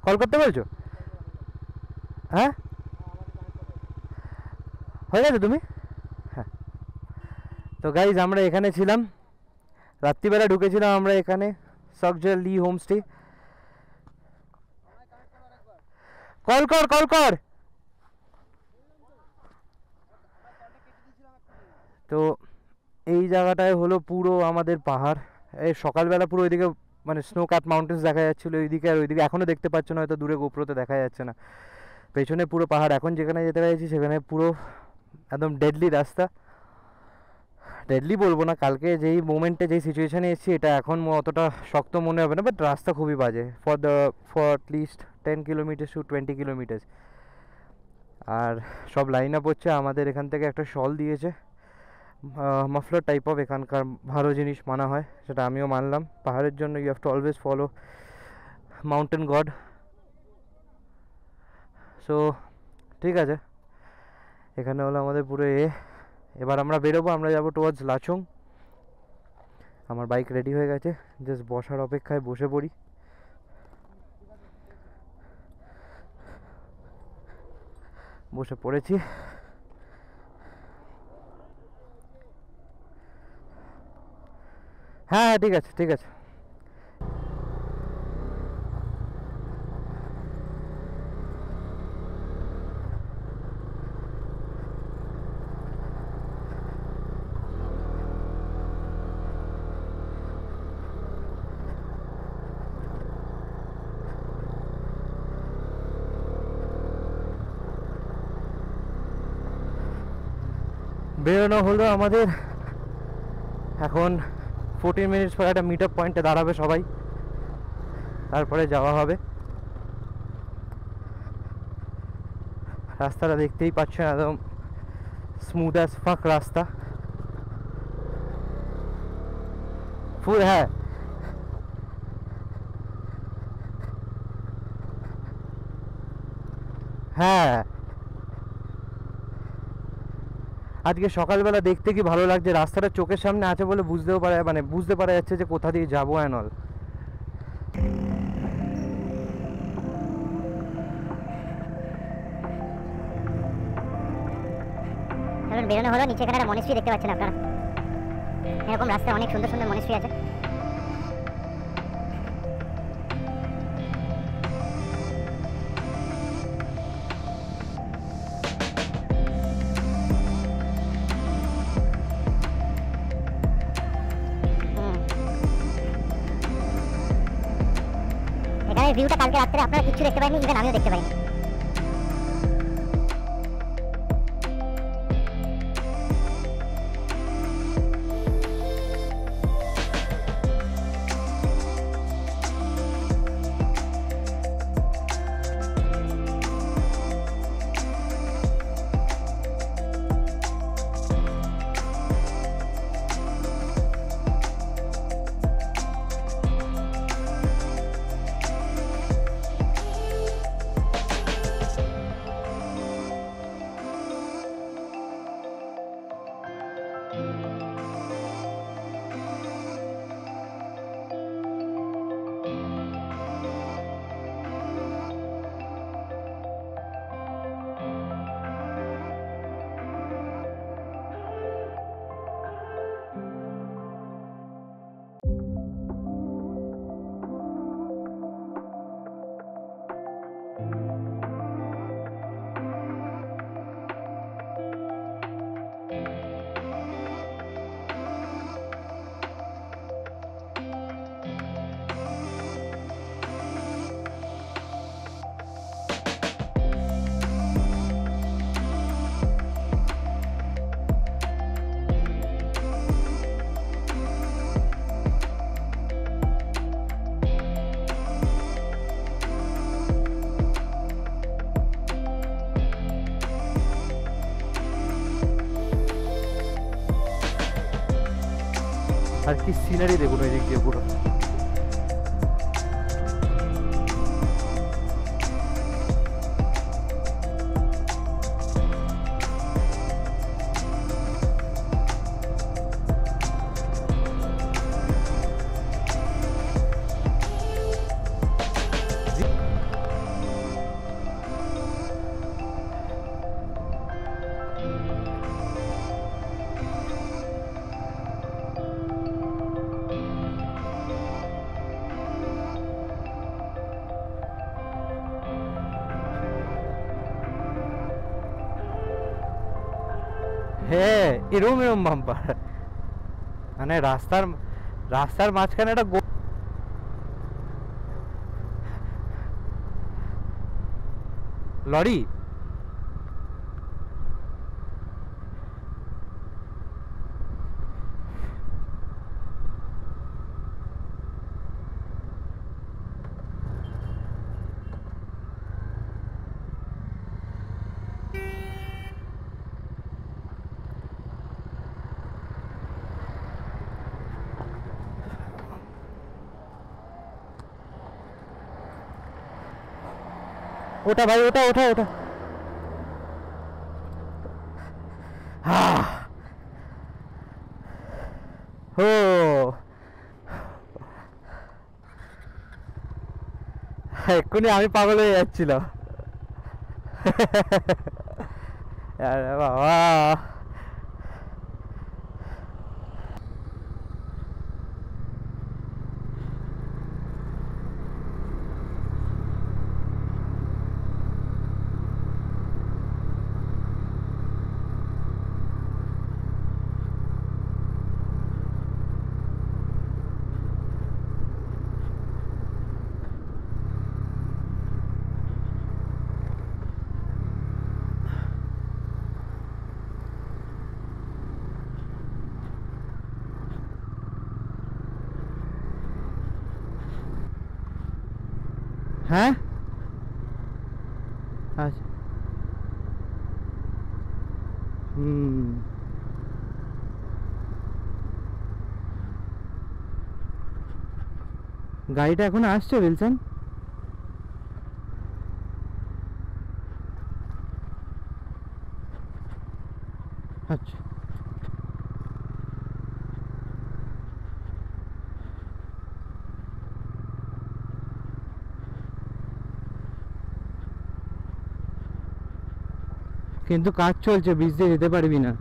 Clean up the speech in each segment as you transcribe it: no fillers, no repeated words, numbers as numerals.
Call করতে বলছো? হ্যাঁ হয়ে গেছে তুমি? হ্যাঁ। তো গাইজ আমরা এখানে ছিলাম, রাত্রিবেলা ঢুকেছিলাম আমরা এখানে সকজল লি হোমস্টে। কল কর কল কর। তো এই জায়গাটায় হলো পুরো আমাদের পাহাড়। এই সকালবেলা পুরো ওইদিকে মানে স্নো ক্যাপ মাউন্টেন্স দেখা যাচ্ছিলো ওইদিকে, আর ওইদিকে এখনও দেখতে পাচ্ছ না, হয়তো দূরে গোপ্রোতে দেখা যাচ্ছে না, পেছনে পুরো পাহাড়। এখন যেখানে যেতে পেরেছি সেখানে পুরো একদম ডেডলি রাস্তা। ডেডলি বলবো না, কালকে যেই মোমেন্টে যেই সিচুয়েশানে এসেছি এটা এখন অতটা শক্ত মনে হবে না, বাট রাস্তা খুবই বাজে for at least 10 kilometre to 20 kilometre. আর সব লাইন আপ হচ্ছে, আমাদের এখান থেকে একটা শল দিয়েছে, মাফলার টাইপ অফ, এখানকার ভালো জিনিস মানা হয়, সেটা আমিও মানলাম। পাহাড়ের জন্য you have to always follow mountain god. So ঠিক আছে, এখানে হলো আমাদের পুরো এবার আমরা বেরোবো, আমরা যাবো টুয়ার্ডস লাচুং। আমার বাইক রেডি হয়ে গেছে, জাস্ট বসার অপেক্ষায় বসে পড়ি। বসে পড়েছি। হ্যাঁ ঠিক আছে ঠিক আছে। বেরোনো হলো আমাদের, এখন 14 মিনিটস পর একটা মিট আপ পয়েন্টে দাঁড়াবে সবাই, তারপরে যাওয়া হবে। রাস্তাটা দেখতেই পাচ্ছেন, একদম স্মুথ অ্যাজ ফাক রাস্তা, ফুল। হ্যাঁ হ্যাঁ, আজকে সকালবেলা দেখতে কি ভালো লাগছে, রাস্তাটা চোখের সামনে আছে বলে বুঝতে পারা যাচ্ছে যে কোথা দিয়ে যাবো অ্যান্ড অল। এখন বেরোনো হলো, নিচে এখানে একটা মনেস্ট্রি দেখতে পাচ্ছেন আপনারা, এরকম রাস্তায় অনেক সুন্দর সুন্দর মনেস্ট্রি আছে। এখানে ভিউটা কালকে রাত্রে আপনারা কিচ্ছু দেখতে পাইনি, ইভেন আমিও দেখতে পাইনি। আর কি সিনারি দেখুন ওই দিক দিয়ে পুরো। এরম এরম বাম্পার, মানে রাস্তার রাস্তার মাঝখানে একটা লরি। ওটা ভাই, ওটা ওটা ওটা। ও এক্ষুনি আমি পাগল হয়ে যাচ্ছিলাম। আরে বাবা, হ্যাঁ আচ্ছা, গাড়িটা এখন আসছে উইলসন? আচ্ছা, কিন্তু কাজ চলছে, ব্রিজ দিয়ে যেতে পারবি না।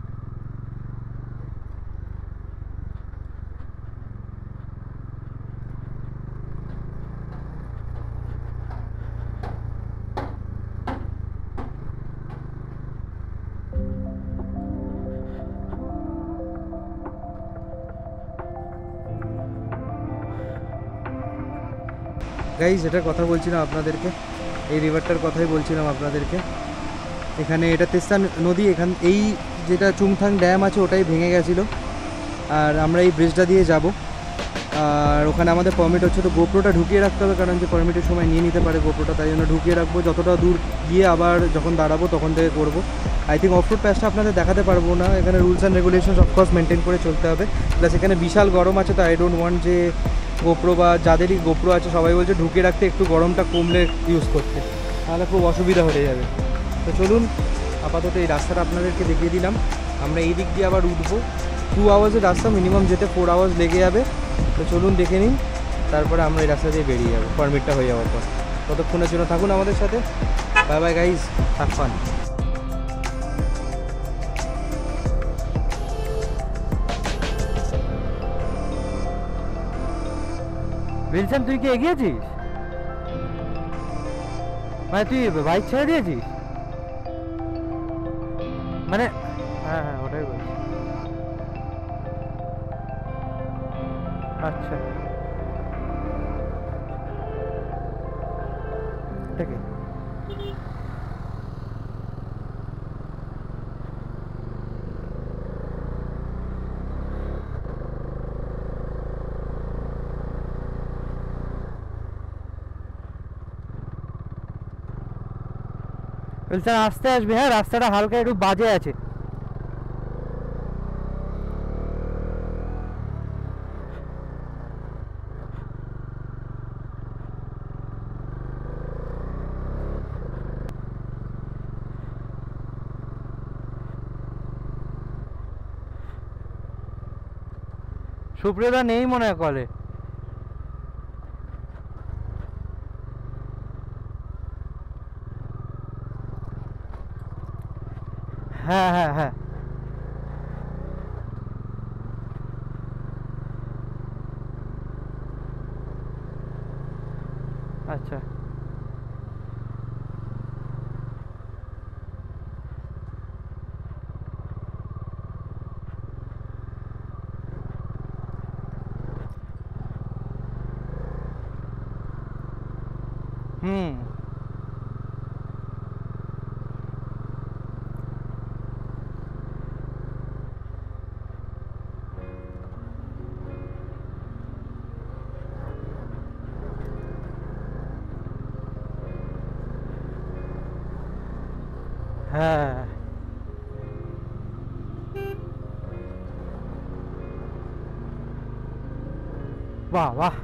গাইজ এটার কথা বলছিলাম আপনাদেরকে, এই রিভারটার কথাই বলছিলাম আপনাদেরকে। এখানে এটা তেস্তা নদী, এখান এই যেটা চুংথাং ড্যাম আছে ওটাই ভেঙে গেছিলো, আর আমরা এই ব্রিজটা দিয়ে যাব। আর ওখানে আমাদের পারমিট হচ্ছে, তো গোপ্রোটা ঢুকিয়ে রাখতে হবে, কারণ যে পারমিটের সময় নিয়ে নিতে পারে গোপ্রোটা, তাই জন্য ঢুকিয়ে রাখবো। যতটা দূর গিয়ে আবার যখন দাঁড়াবো তখন থেকে করবো। আই থিঙ্ক অফরোড প্যাচটা আপনাদের দেখাতে পারবো না, এখানে rules and regulations of course maintain করে চলতে হবে। প্লাস এখানে বিশাল গরম আছে, তো আই ডোন্ট ওয়ান্ট যে গোপ্রো বা যাদেরই গোপ্রো আছে সবাই বলছে ঢুকিয়ে রাখতে, একটু গরমটা কমলে ইউজ করতে, তাহলে খুব অসুবিধা হয়ে যাবে। তো চলুন, আপাতত এই রাস্তাটা আপনাদেরকে দেখিয়ে দিলাম। আমরা এই দিক দিয়ে আবার উঠবো, 2 আওয়ার্সের রাস্তা, মিনিমাম যেতে 4 আওয়ার্স লেগে যাবে। তো চলুন দেখে নিন, তারপরে আমরা এই রাস্তা দিয়ে বেরিয়ে যাবো পারমিটটা হয়ে যাওয়ার পর। ততক্ষণের জন্য থাকুন আমাদের সাথে। Bye bye guys, have fun. Wilson তুই কি এগিয়েছিস? মানে তুই বাইক ছেড়ে দিয়েছিস? মানে হ্যাঁ হ্যাঁ ওটাই বলছি। আচ্ছা ঠিক আছে। উইলসন আস্তে আসবে, হ্যাঁ রাস্তাটা হালকা একটু বাজে আছে। সুপ্রিয়দা নেই মনে হয় কলে। হ্যাঁ হ্যাঁ হ্যাঁ আচ্ছা হুম। হ্যাঁ, বাহ বাহ।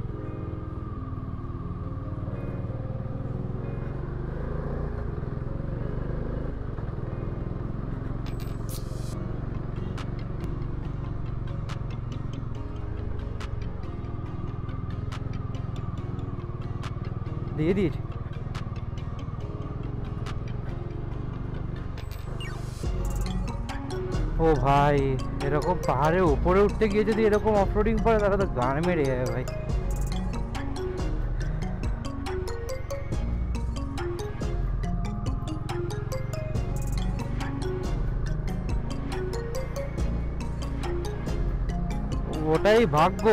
দিয়ে দিয়েছি। ও ভাই, এরকম পাহাড়ের উপরে উঠতে গিয়ে যদি এরকম অফরোডিং পড়ে তাহলে তো গান মেরে যাবে ভাই। ওটাই ভাগ্য।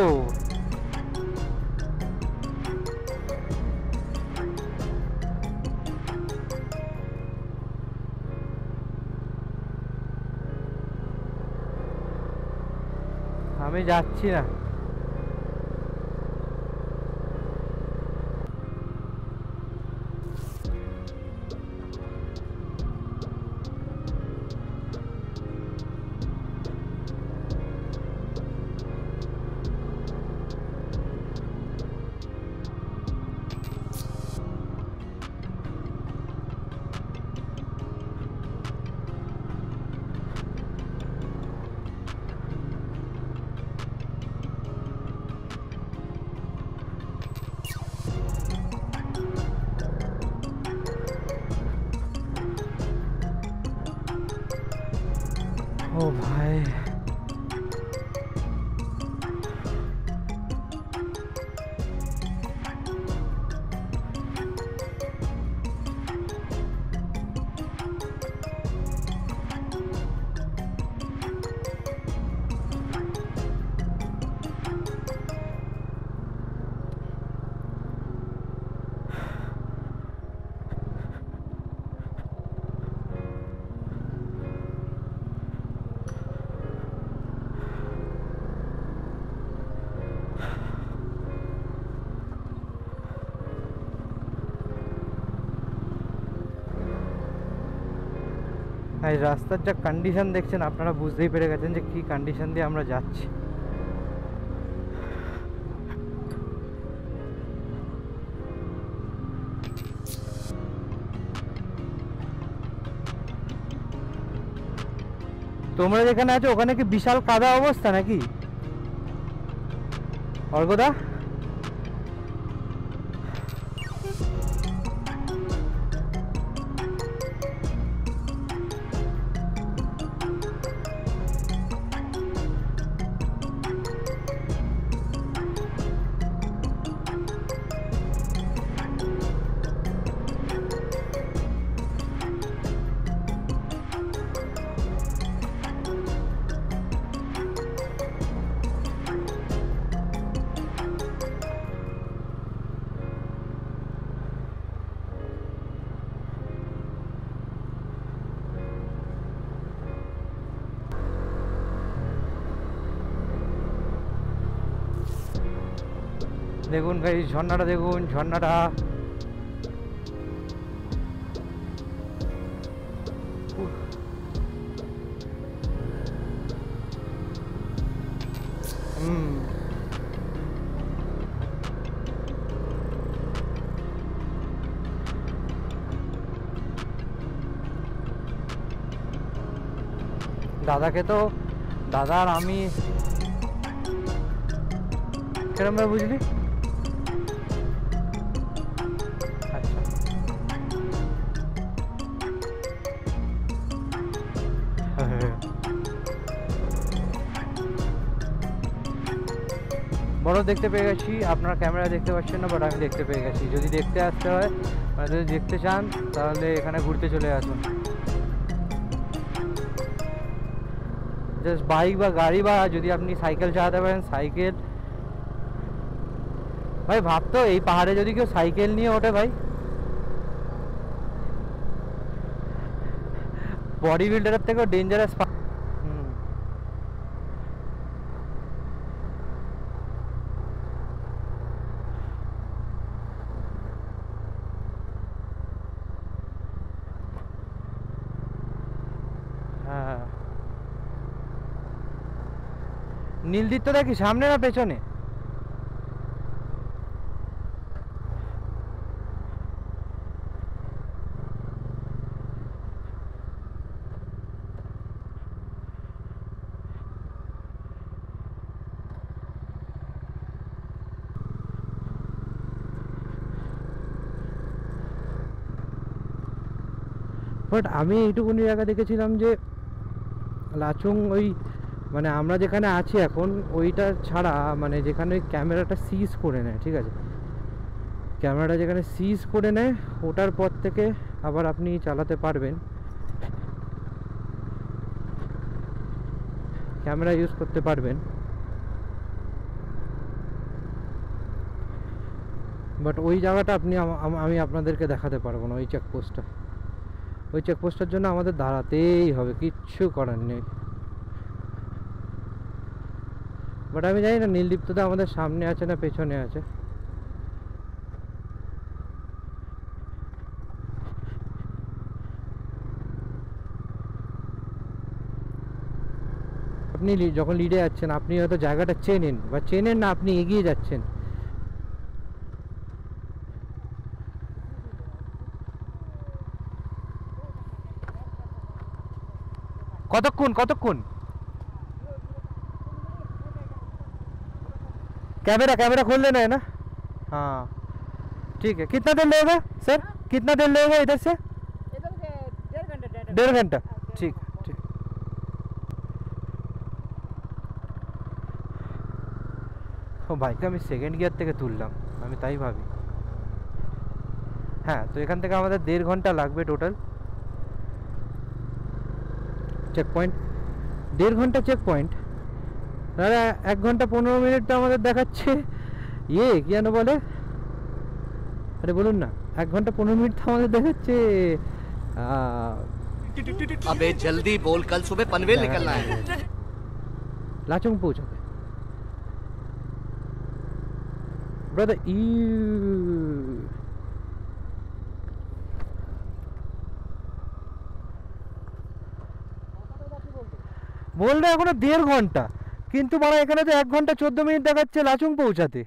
আমি যাচ্ছি না। ও ভাই, এই রাস্তার যা কন্ডিশন দেখছেন আপনারা বুঝতেই পেরে গেছেন যে কি কন্ডিশন দিয়ে আমরা যাচ্ছি। তোমরা যেখানে আছো ওখানে কি বিশাল কাদা অবস্থা নাকি অর্গদা? দেখুন ভাই ঝর্ণাটা, দেখুন ঝর্ণাটা। দাদাকে তো, দাদা আর আমি কিরম ভাবে বুঝলি? আচ্ছা, বরফ দেখতে পেয়ে গেছি। আপনার ক্যামেরা দেখতে পাচ্ছেন না, বাট আমি দেখতে পেয়ে গেছি। যদি দেখতে আসতে হয়, মানে যদি দেখতে চান তাহলে এখানে ঘুরতে চলে আসুন। জাস্ট বাইক বা গাড়ি, বা যদি আপনি সাইকেল চালাতে পারেন সাইকেল। ভাই ভাবতো এই পাহাড়ে যদি কেউ সাইকেল নিয়ে ওঠে ভাই, বডি বিল্ডারের থেকেও ডেঞ্জারাস। হ্যাঁ, নীলদিত্যটা কি সামনে না পেছনে? বাট আমি এইটুকুনি জায়গা দেখেছিলাম যে লাচুং ওই মানে আমরা যেখানে আছি এখন ওইটা ছাড়া মানে যেখানে ক্যামেরাটা সিজ করে নেয়, ঠিক আছে, ক্যামেরাটা যেখানে সিজ করে নেয় ওটার পর থেকে আবার আপনি চালাতে পারবেন, ক্যামেরা ইউজ করতে পারবেন। বাট ওই জায়গাটা আপনি আমি আপনাদেরকে দেখাতে পারবো না, ওই চেকপোস্টটা, ওই চেকপোস্টটার জন্য আমাদের দাঁড়াতেই হবে, কিচ্ছু করার নেই। বাট আমি জানি না নীলদীপ্তটা আমাদের সামনে আছে না পেছনে আছে। আপনি যখন লিডে যাচ্ছেন আপনি হয়তো জায়গাটা চেনেন বা চেনেন না, আপনি এগিয়ে যাচ্ছেন। কতক্ষণ কতক্ষণ कैमरा कैमरा खोल लेना है ना? हाँ ठीक है। कितना देर लगेगा सर, कितना देर लगेगा इधर से? इधर से 1.5 घंटा 1.5 घंटा। ठीक ठीक। ও বাইকটা আমি সেকেন্ড গিয়ার থেকে তুললাম, আমি তাই ভাবি। হ্যাঁ, তো এখান থেকে আমাদের 1.5 ঘন্টা লাগবে টোটাল। চেক পয়েন্ট 1.5 ঘন্টা চেক পয়েন্ট, দাদা 1 ঘন্টা 15 মিনিট তো আমাদের দেখাচ্ছে। ইয়ে কি যেন বলে, আরে বলুন না, 1 ঘন্টা 15 মিনিট তো আমাদের দেখাচ্ছে। अबे जल्दी बोल, कल सुबह पनवेल निकलना है। लाचुंग पहुंचोगे ब्रदर। बोल रहे এখনো 1.5 ঘন্টা, কিন্তু মানে এখানে তো 1 ঘন্টা 14 মিনিট দেখাচ্ছে লাচুং পৌঁছাতে।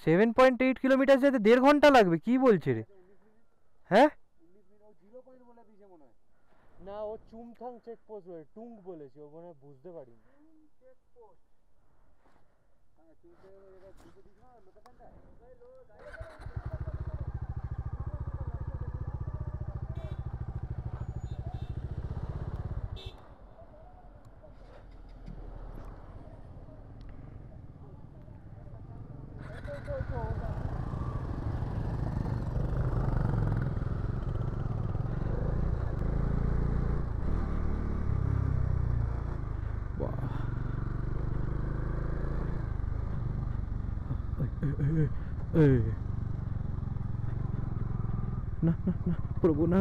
7.8 কিলোমিটার যেতে 1.5 ঘন্টা লাগবে, কি বলছে রে? হ্যাঁ না, ও চুমথাং চেকপোস্ট বলে, টুং বলেছে, ও মনে বুঝতে পারিনি। না না না প্রভু না,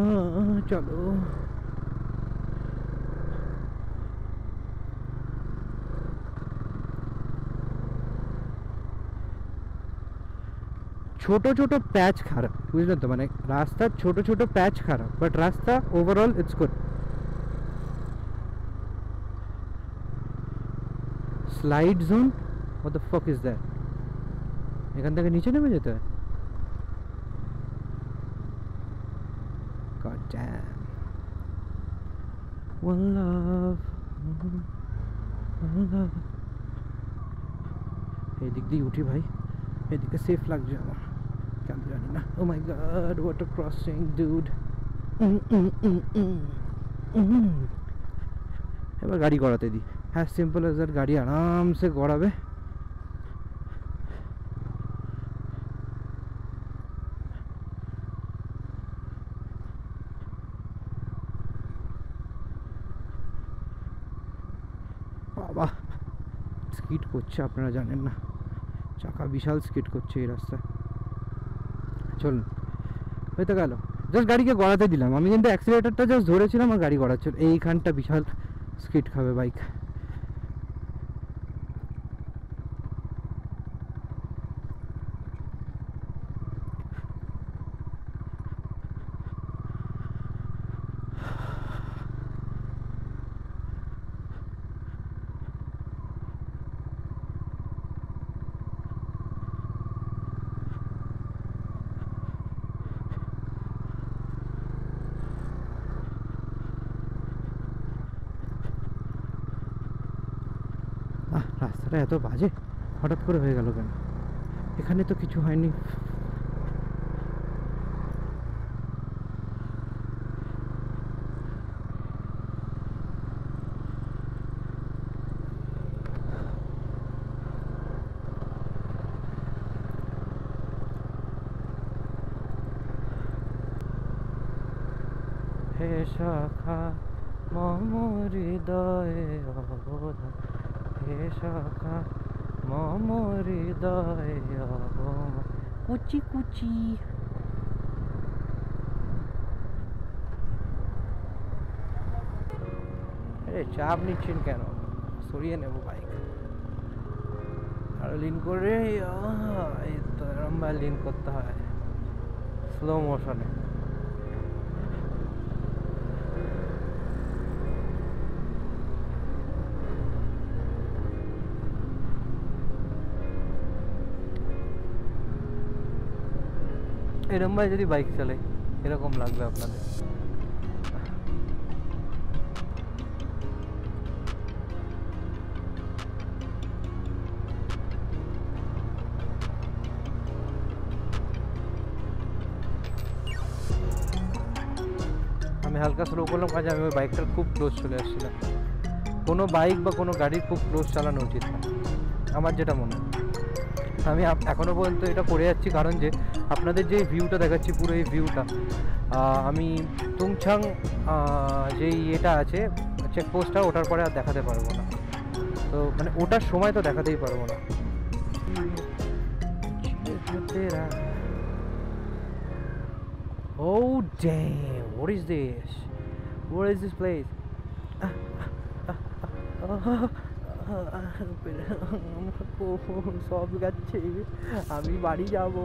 চলো। ছোট ছোট প্যাচ খারাপ, বুঝলেন তো, মানে রাস্তার ছোট ছোট প্যাচ খারাপ, বাট রাস্তা overall it's good. Slide zone, what the fuck is that? এখান থেকে নিচে নেমে যেতে হয়? God damn. One love, one love. এদিক দিয়ে উঠি ভাই, এদিকে সেফ লাগছে আমার, কেন জানি না। Oh my god, what a crossing dude. এবার গাড়ি গড়াতে দিই। হ্যাঁ, সিম্পল এজ দ্যাট, গাড়ি আরামসে গড়াবে। বাবা স্কিড করছে, আপনারা জানেন না, চাকা বিশাল স্কিড করছে এই রাস্তায়। চলুন, হয়তো গেল। জাস্ট গাড়িকে গড়াতে দিলাম আমি, কিন্তু অ্যাক্সিলারেটরটা জাস্ট ধরেছিলাম আর গাড়ি গড়াচ্ছিল। এইখানটা বিশাল স্কিড খাবে বাইক। রাস্তাটা এত বাজে, হঠাৎ করে হয়ে গেল কেন? এখানে তো কিছু হয়নি। হে শাখা মম হৃদয়ে অবধান, হে শাখা মম হৃদয়ে অবধান। কুচি কুচি আরে চাপ নিচ্ছেন কেন? সরিয়ে নেব বাইক। আর লিন করে এই তো এরম ভাবে লিন করতে হয় স্লো মোশনে। এরম ভাবে যদি বাইক চালাই এরকম লাগবে আপনাদের। আমি হালকা স্লো করলাম কাজে আমি ওই বাইকটার খুব ক্লোজ চলে আসছিলাম। কোনো বাইক বা কোনো গাড়ির খুব ক্লোজ চালানো উচিত না আমার যেটা মনে হয়। আমি এখনও পর্যন্ত এটা করে যাচ্ছি কারণ যে আপনাদের যে ভিউটা দেখাচ্ছি পুরো এই ভিউটা আমি তুংছাং যেই এটা আছে চেকপোস্টটা, ওটার পরে আর দেখাতে পারবো না। তো মানে ওটার সময় তো দেখাতেই পারবো না। Oh damn, what is this? What is this place? সব যাচ্ছে, আমি বাড়ি যাব।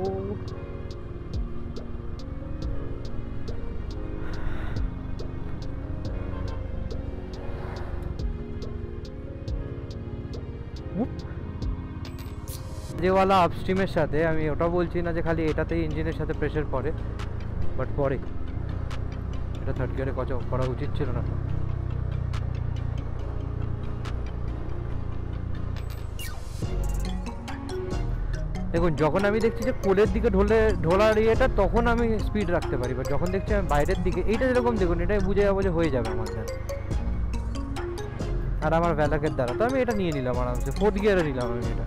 যেওয়ালা আপস্ট্রিমের সাথে আমি ওটা বলছি না যে খালি এটাতেই ইঞ্জিনের সাথে প্রেশার পড়ে, বাট পরে এটা থার্ড গিয়ারে করা উচিত ছিল না। দেখুন যখন আমি দেখছি যে কোলের দিকে ঢোলার ইয়েটা তখন আমি স্পিড রাখতে পারি, বা যখন দেখছি আমি বাইরের দিকে, এইটা যেরকম দেখুন এটাই বুঝে যাবো যে হয়ে যাবে আমার দ্বারা আর আমার ভ্যালাকের দ্বারা। তো আমি এটা নিয়ে নিলাম আরামসে, ফোর্থ গিয়ারে নিলাম আমি এটা।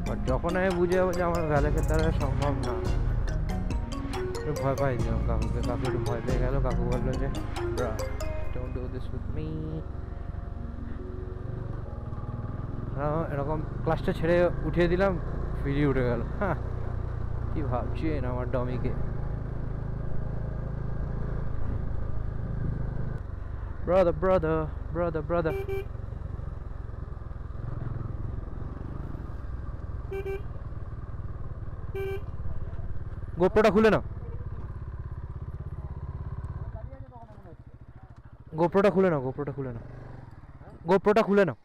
বাট যখন আমি বুঝে যাবো যে আমার ভ্যালাকের দ্বারা সম্ভব না, একটু ভয় পাই দিলাম কাকুকে। কাকু একটু ভয় পেয়ে গেল। কাকু বললো যে don't do this with me. এরকম ক্লাসটা ছেড়ে উঠিয়ে দিলাম, ফিরিয়ে উঠে গেল। হ্যাঁ কি ভাবছেন আমার ডমিকে? ব্রাদার ব্রাদার ব্রাদার ব্রাদার গোপ্রোটা খুলে নাও, গোপ্রোটা খুলে নাও, গোপ্রোটা খুলে নাও, গোপ্রোটা খুলে নাও।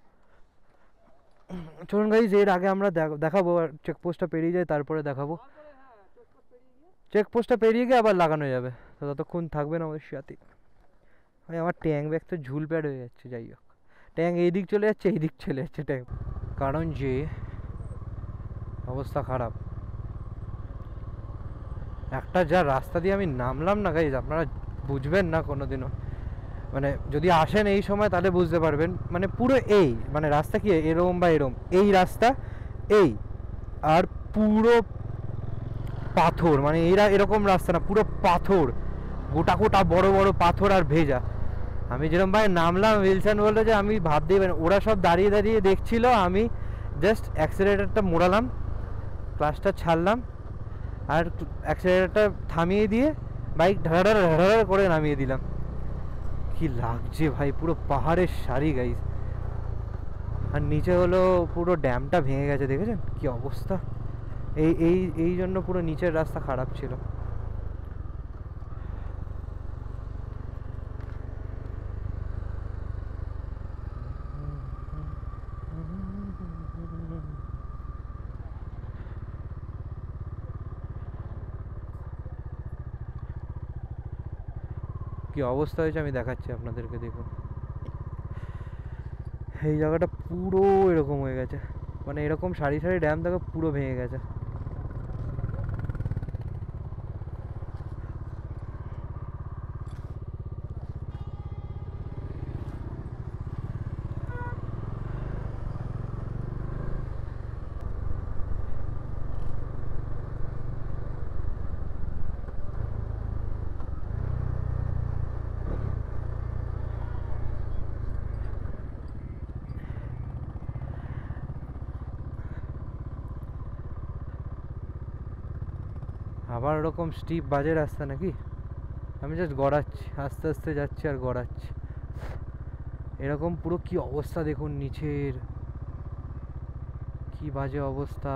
চলুন গাইজ, এর আগে আমরা দেখাবো চেকপোস্টটা পেরিয়ে যায় তারপরে দেখাবো। চেকপোস্টটা পেরিয়ে গিয়ে আবার লাগানো যাবে, তো ততক্ষণ থাকবেন আমাদের সাথে। ভাই আমার ট্যাং ব্যাগ তো ঝুল প্যাড হয়ে যাচ্ছে। যাই হোক, ট্যাং এই দিক চলে যাচ্ছে, এই দিক চলে যাচ্ছে ট্যাং, কারণ যে অবস্থা খারাপ। একটা যা রাস্তা দিয়ে আমি নামলাম না গাইজ, আপনারা বুঝবেন না কোনোদিনও। মানে যদি আসেন এই সময় তাহলে বুঝতে পারবেন। মানে পুরো এই মানে রাস্তা কি এরম বা এরম, এই রাস্তা এই, আর পুরো পাথর। মানে এরা এরকম রাস্তা না, পুরো পাথর, গোটা গোটা বড় বড় পাথর আর ভেজা। আমি যেরকম ভাই নামলাম, উইলসন বললো যে আমি ভাবতেই পারি, ওরা সব দাঁড়িয়ে দাঁড়িয়ে দেখছিল, আমি জাস্ট অ্যাক্সিলারেটরটা মোড়ালাম, ক্লাচটা ছাড়লাম আর অ্যাক্সিলারেটরটা থামিয়ে দিয়ে বাইক ঢাড়া ঢাড়া করে নামিয়ে দিলাম। কি লাগছে ভাই, পুরো পাহাড়ের সারি গাইস। আর নিচে হলো পুরো ড্যামটা ভেঙে গেছে, দেখেছেন কি অবস্থা। এই জন্য পুরো নিচের রাস্তা খারাপ ছিল। কি অবস্থা হয়েছে আমি দেখাচ্ছি আপনাদেরকে, দেখুন এই জায়গাটা পুরো এরকম হয়ে গেছে, মানে এরকম সারি সারি ড্যাম থেকে পুরো ভেঙে গেছে। আবার ওরকম স্টিপ বাজে রাস্তা নাকি? আমি জাস্ট গড়াচ্ছি, আস্তে আস্তে যাচ্ছি আর গড়াচ্ছি। এরকম পুরো কি অবস্থা দেখুন নিচের, কি বাজে অবস্থা।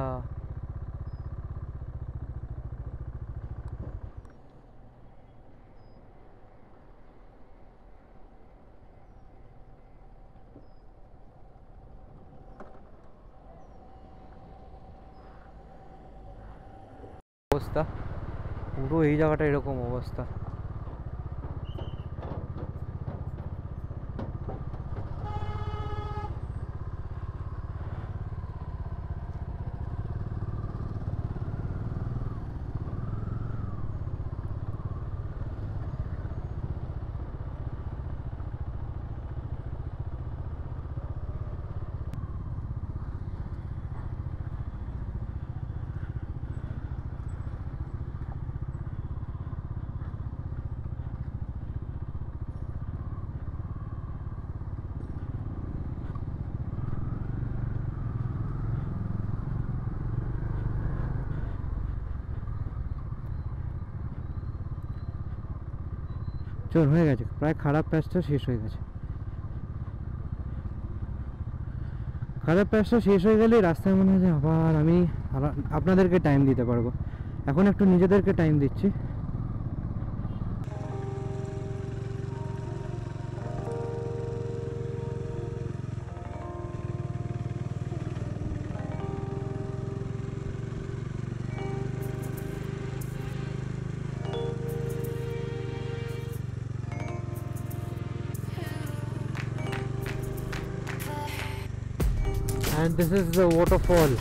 অবস্থা পুরো এই জায়গাটা এরকম অবস্থা। চল হয়ে গেছে, প্রায় খারাপ প্যাচটা শেষ হয়ে গেছে। খারাপ প্যাচটা শেষ হয়ে গেলে রাস্তায় মনে হয় যে আবার আমি আপনাদেরকে টাইম দিতে পারবো। এখন একটু নিজেদেরকে টাইম দিচ্ছি। And this is the waterfall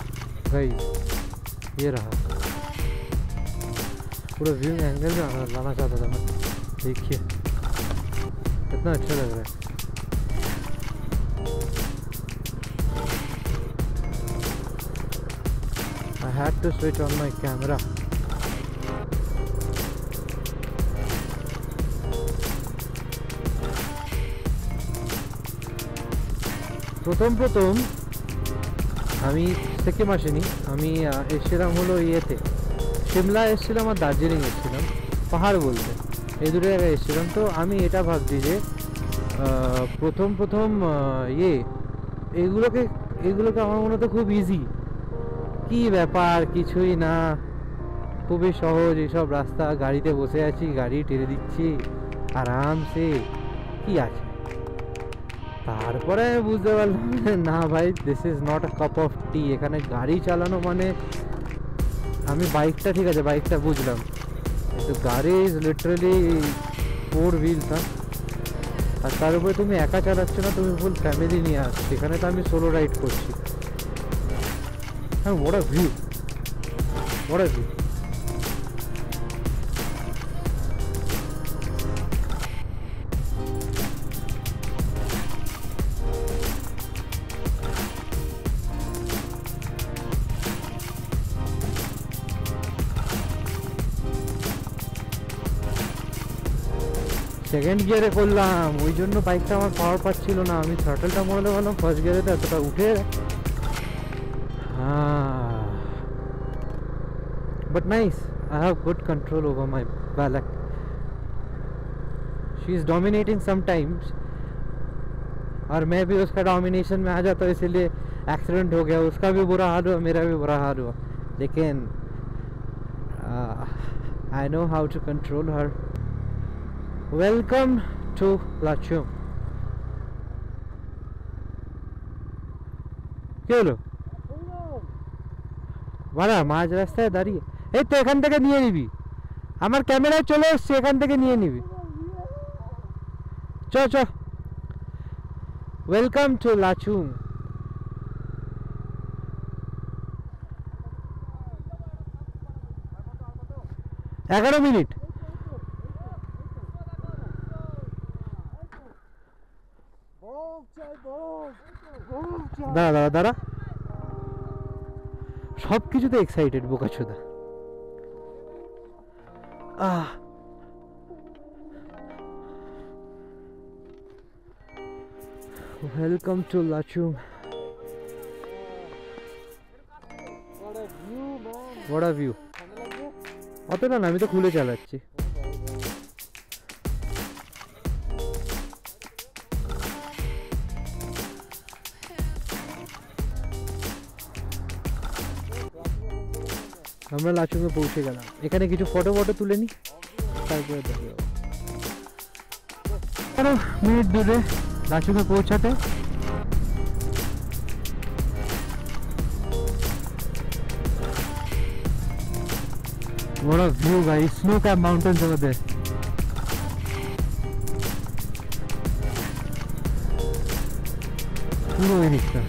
guys, ये रहा पूरा व्यू एंगल में लाना चाहता था मैं, देखिए कितना अच्छा लग रहा है। I had to switch on my camera. প্রথম আমি সিকিম আসিনি, আমি এসেছিলাম হলো ইয়েতে, সিমলা এসেছিলাম আর দার্জিলিং এসেছিলাম, পাহাড় বলতে এই দুটো জায়গায় এসেছিলাম। তো আমি এটা ভাবছি যে প্রথম এগুলোকে আমার মনে হতো খুব ইজি, কি ব্যাপার কিছুই না, খুবই সহজ এইসব রাস্তা, গাড়িতে বসে আছি, গাড়ি টেনে দিচ্ছি আরামসে, কি আছে। তারপরে আমি বুঝতে পারলাম না ভাই, this is not a cup of tea. এখানে গাড়ি চালানো মানে, আমি বাইকটা ঠিক আছে, বাইকটা বুঝলাম, কিন্তু গাড়ি ইজ লিটারালি 4 wheels। আর তার উপরে তুমি একা চালাচ্ছ না, তুমি ফুল ফ্যামিলি নিয়ে আসছো। এখানে তো আমি সোলো রাইড করছি। হ্যাঁ, what a view, what a view। Second গিয়ারে করলাম, ওই জন্য বাইকটা আমার পাওয়ার পাচ্ছিল না। আমি থ্রটলটা মোড়ালে ভাবলাম ফার্স্ট গিয়ারেতে এতটা উঠে but nice. I have good control over my valet. She is dominating sometimes, और मैं भी उसका डोमिनेशन में आ जाता हूँ, इसीलिए एक्सीडेंट हो गया. उसका भी बुरा हाल हुआ, मेरा भी बुरा हाल हुआ, लेकिन I know how to control her. Welcome to Lachung. কি হলো? বাড়া মাঝ রাস্তায় দাঁড়িয়ে, এই তো এখান থেকে নিয়ে নিবি, আমার ক্যামেরায় চলে এসছে, এখান থেকে নিয়ে নিবি. চ চ. Welcome to Lachung. এগারো মিনিট. দাঁড়া দাঁড়া দাঁড়া, সব কিছুতে এক্সাইটেড বোকাচোদা. Welcome to Lachung. What a view. অতটা না, আমি তো খুলে চালাচ্ছি. আমরা লাচুংয়ে পৌঁছে গেলাম. এখানে কিছু ফটো তুলে নি, তারপরে দেখো 11 মিনিট দূরে লাচুংয়ে পৌঁছাতে. What a view guys, snow-capped mountains over there. পুরো এই দিকটা.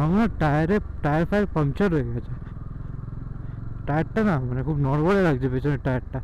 আমার টায়ার ফায়ার পাংচার হয়ে গেছে. টায়ারটা না মানে খুব নড়বড়ে লাগছে পেছনের টায়ারটা.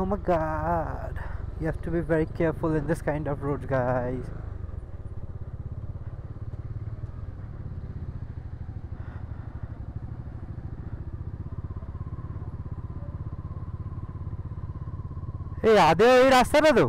Oh my god, you have to be very careful in this kind of roads guys. এই আদে এই রাস্তাটা তো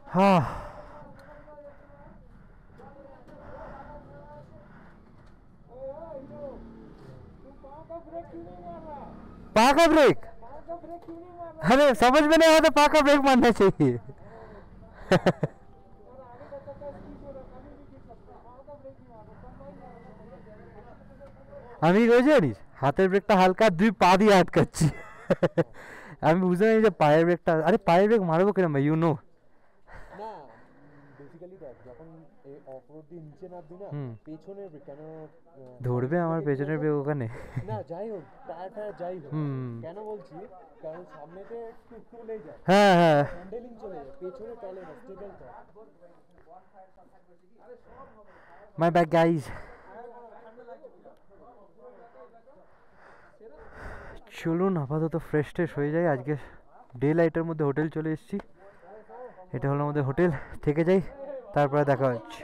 হ্যাঁ पाँव का ब्रेक अरे समझ में नहीं आया तो पाँव का ब्रेक मारना चाहिए আমি ওই জানিস হাতের ব্রেকটা হালকা দুই পা দিয়ে আটকাচ্ছি আমি বুঝতে পারি যে পায়ের ব্রেকটা আরে পায়ের ব্রেক মারবো কিরম ইউ নো না বেসিক্যালি দেখ যখন এই অফ রোড দিয়ে নিচে নামবি না হুম। পেছনের ব্রেক কেন ধরবে আমার পেছনের ব্রেক ওখানে না যাই হোক টায়ার টায়ার যাই হোক হুম কেন বলছি কারণ সামনেতে একটু চলেই যায় হ্যাঁ হ্যাঁ হ্যান্ডেলিং চলে যায় পেছনে চলে না স্টেবল থাকে মাই ব্যাড গাইজ চলুন আপাতত ফ্রেশ ট্রেশ হয়ে যায় আজকে ডে লাইটের মধ্যে হোটেল চলে এসেছি এটা হলো আমাদের হোটেল থেকে যাই তারপরে দেখা হচ্ছে